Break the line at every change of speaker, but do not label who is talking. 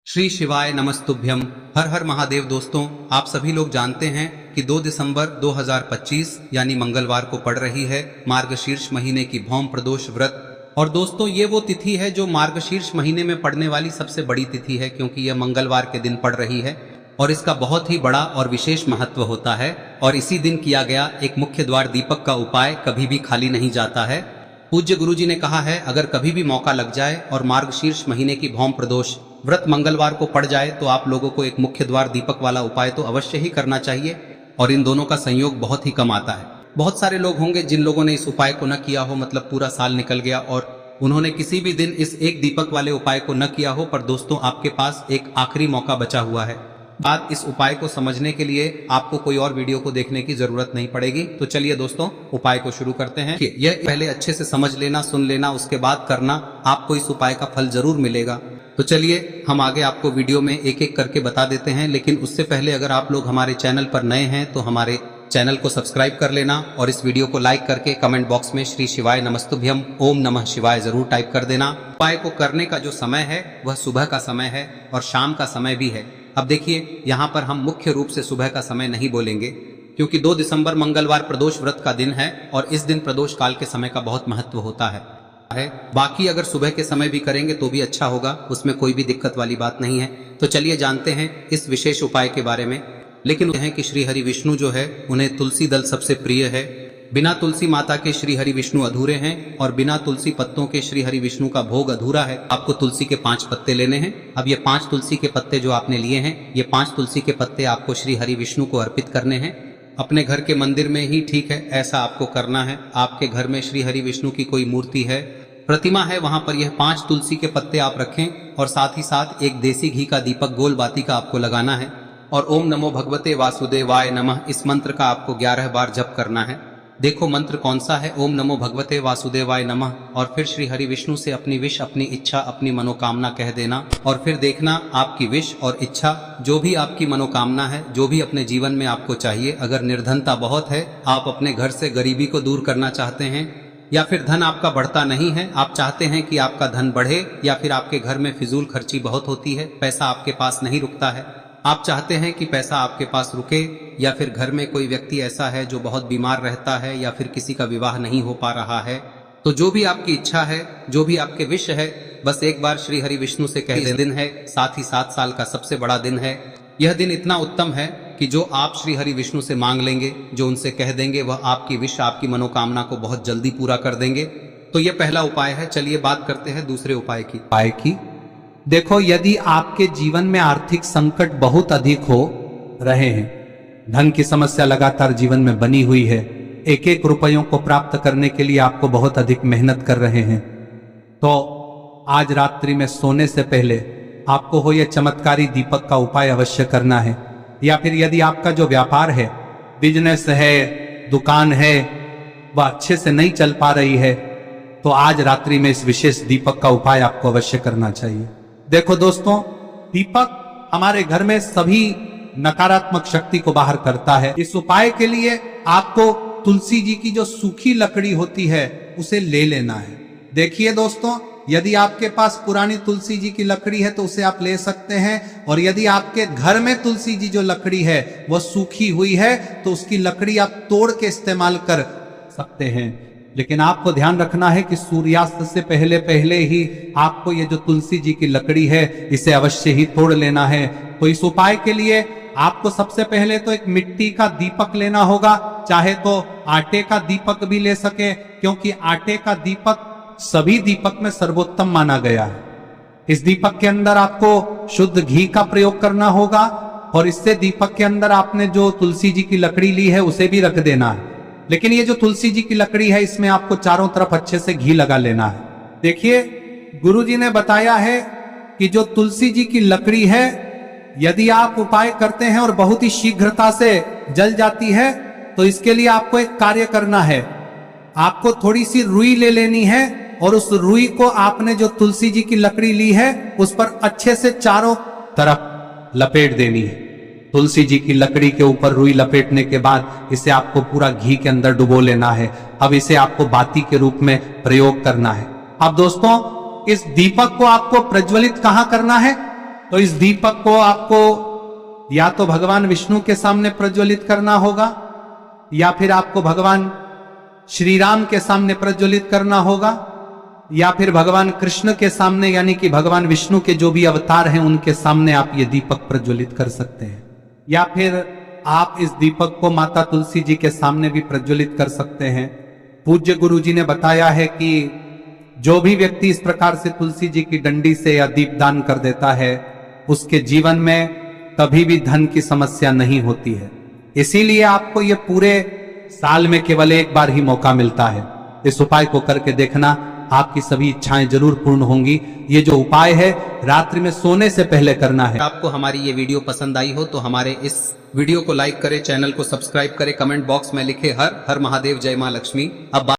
श्री शिवाय नमस्तुभ्यम। हर हर महादेव। दोस्तों, आप सभी लोग जानते हैं कि 2 दिसंबर 2025 यानी मंगलवार को पड़ रही है मार्गशीर्ष महीने की भौम प्रदोष व्रत। और दोस्तों, ये वो तिथि है जो मार्गशीर्ष महीने में पड़ने वाली सबसे बड़ी तिथि है, क्योंकि यह मंगलवार के दिन पड़ रही है और इसका बहुत ही बड़ा और विशेष महत्व होता है। और इसी दिन किया गया एक मुख्य द्वार दीपक का उपाय कभी भी खाली नहीं जाता है। पूज्य गुरुजी ने कहा है, अगर कभी भी मौका लग जाए और मार्गशीर्ष महीने की भौम प्रदोष व्रत मंगलवार को पड़ जाए तो आप लोगों को एक मुख्य द्वार दीपक वाला उपाय तो अवश्य ही करना चाहिए। और इन दोनों का संयोग बहुत ही कम आता है। बहुत सारे लोग होंगे जिन लोगों ने इस उपाय को न किया हो, मतलब पूरा साल निकल गया और उन्होंने किसी भी दिन इस एक दीपक वाले उपाय को न किया हो। पर दोस्तों, आपके पास एक आखिरी मौका बचा हुआ है। बात इस उपाय को समझने के लिए आपको कोई और वीडियो को देखने की जरूरत नहीं पड़ेगी। तो चलिए दोस्तों, उपाय को शुरू करते हैं। यह पहले अच्छे से समझ लेना, सुन लेना, उसके बाद करना, आपको इस उपाय का फल जरूर मिलेगा। तो चलिए हम आगे आपको वीडियो में एक एक करके बता देते हैं। लेकिन उससे पहले अगर आप लोग हमारे चैनल पर नए हैं तो हमारे चैनल को सब्सक्राइब कर लेना और इस वीडियो को लाइक करके कमेंट बॉक्स में श्री शिवाय नमस्तुभ्यम ओम नमः शिवाय जरूर टाइप कर देना। उपाय को करने का जो समय है वह सुबह का समय है और शाम का समय भी है। अब देखिए, यहाँ पर हम मुख्य रूप से सुबह का समय नहीं बोलेंगे, क्योंकि 2 दिसंबर मंगलवार प्रदोष व्रत का दिन है और इस दिन प्रदोष काल के समय का बहुत महत्व होता है। बाकी अगर सुबह के समय भी करेंगे तो भी अच्छा होगा, उसमें कोई भी दिक्कत वाली बात नहीं है। तो चलिए जानते हैं इस विशेष उपाय के बारे में। लेकिन है कि श्री हरि विष्णु जो है उन्हें तुलसी दल सबसे प्रिय है। बिना तुलसी माता के श्री हरि विष्णु अधूरे हैं और बिना तुलसी पत्तों के श्री हरि विष्णु का भोग अधूरा है। आपको तुलसी के 5 पत्ते लेने हैं। अब ये 5 तुलसी के पत्ते जो आपने लिए हैं, ये 5 तुलसी के पत्ते आपको श्री हरि विष्णु को अर्पित करने हैं। अपने घर के मंदिर में ही ठीक है, ऐसा आपको करना है। आपके घर में श्री हरि विष्णु की कोई मूर्ति है, प्रतिमा है, वहां पर यह 5 तुलसी के पत्ते आप रखें और साथ ही साथ एक देसी घी का दीपक गोल बाती का आपको लगाना है। और ओम नमो भगवते वासुदेवाय नमः इस मंत्र का आपको 11 बार जप करना है। देखो मंत्र कौन सा है, ओम नमो भगवते वासुदेवाय नमः। और फिर श्री हरि विष्णु से अपनी विश, अपनी इच्छा, अपनी मनोकामना कह देना और फिर देखना आपकी विश और इच्छा, जो भी आपकी मनोकामना है, जो भी अपने जीवन में आपको चाहिए। अगर निर्धनता बहुत है, आप अपने घर से गरीबी को दूर करना चाहते हैं, या फिर धन आपका बढ़ता नहीं है, आप चाहते हैं कि आपका धन बढ़े, या फिर आपके घर में फिजूल खर्ची बहुत होती है, पैसा आपके पास नहीं रुकता है, आप चाहते हैं कि पैसा आपके पास रुके, या फिर घर में कोई व्यक्ति ऐसा है जो बहुत बीमार रहता है, या फिर किसी का विवाह नहीं हो पा रहा है, तो जो भी आपकी इच्छा है, जो भी आपके विश है, बस एक बार श्री हरि विष्णु से कह दें। दिन है, साथ ही 7 साल का सबसे बड़ा दिन है। यह दिन इतना उत्तम है कि जो आप श्री हरि विष्णु से मांग लेंगे, जो उनसे कह देंगे, वह आपकी विश, आपकी मनोकामना को बहुत जल्दी पूरा कर देंगे। तो यह पहला उपाय है। चलिए बात करते हैं दूसरे उपाय की।
देखो, यदि आपके जीवन में आर्थिक संकट बहुत अधिक हो रहे हैं, धन की समस्या लगातार जीवन में बनी हुई है, एक एक रुपयों को प्राप्त करने के लिए आपको बहुत अधिक मेहनत कर रहे हैं, तो आज रात्रि में सोने से पहले आपको हो यह चमत्कारी दीपक का उपाय अवश्य करना है। या फिर यदि आपका जो व्यापार है, बिजनेस है, दुकान है, वह अच्छे से नहीं चल पा रही है, तो आज रात्रि में इस विशेष दीपक का उपाय आपको अवश्य करना चाहिए। देखो दोस्तों, दीपक हमारे घर में सभी नकारात्मक शक्ति को बाहर करता है। इस उपाय के लिए आपको तुलसी जी की जो सूखी लकड़ी होती है उसे ले लेना है। देखिए दोस्तों, यदि आपके पास पुरानी तुलसी जी की लकड़ी है तो उसे आप ले सकते हैं, और यदि आपके घर में तुलसी जी जो लकड़ी है वह सूखी हुई है तो उसकी लकड़ी आप तोड़ के इस्तेमाल कर सकते हैं। लेकिन आपको ध्यान रखना है कि सूर्यास्त से पहले पहले ही आपको ये जो तुलसी जी की लकड़ी है इसे अवश्य ही तोड़ लेना है। तो इस उपाय के लिए आपको सबसे पहले तो एक मिट्टी का दीपक लेना होगा, चाहे तो आटे का दीपक भी ले सके, क्योंकि आटे का दीपक सभी दीपक में सर्वोत्तम माना गया है। इस दीपक के अंदर आपको शुद्ध घी का प्रयोग करना होगा और इससे दीपक के अंदर आपने जो तुलसी जी की लकड़ी ली है उसे भी रख देना है। लेकिन ये जो तुलसी जी की लकड़ी है, इसमें आपको चारों तरफ अच्छे से घी लगा लेना है। देखिए, गुरुजी ने बताया है कि जो तुलसी जी की लकड़ी है, यदि आप उपाय करते हैं और बहुत ही शीघ्रता से जल जाती है, तो इसके लिए आपको एक कार्य करना है। आपको थोड़ी सी रुई ले लेनी है और उस रुई को आपने जो तुलसी जी की लकड़ी ली है उस पर अच्छे से चारों तरफ लपेट देनी है। तुलसी जी की लकड़ी के ऊपर रुई लपेटने के बाद इसे आपको पूरा घी के अंदर डुबो लेना है। अब इसे आपको बाती के रूप में प्रयोग करना है। अब दोस्तों, इस दीपक को आपको प्रज्वलित कहां करना है? तो इस दीपक को आपको या तो भगवान विष्णु के सामने प्रज्वलित करना होगा, या फिर आपको भगवान श्री राम के सामने प्रज्वलित करना होगा, या फिर भगवान कृष्ण के सामने, यानी कि भगवान विष्णु के जो भी अवतार हैं उनके सामने आप ये दीपक प्रज्वलित कर सकते हैं। या फिर आप इस दीपक को माता तुलसी जी के सामने भी प्रज्वलित कर सकते हैं। पूज्य गुरु जी ने बताया है कि जो भी व्यक्ति इस प्रकार से तुलसी जी की डंडी से या दीपदान कर देता है, उसके जीवन में कभी भी धन की समस्या नहीं होती है। इसीलिए आपको ये पूरे साल में केवल एक बार ही मौका मिलता है। इस उपाय को करके देखना, आपकी सभी इच्छाएं जरूर पूर्ण होंगी। ये जो उपाय है रात्रि में सोने से पहले करना है।
आपको हमारी ये वीडियो पसंद आई हो तो हमारे इस वीडियो को लाइक करें, चैनल को सब्सक्राइब करें, कमेंट बॉक्स में लिखे हर हर महादेव, जय मां लक्ष्मी। अब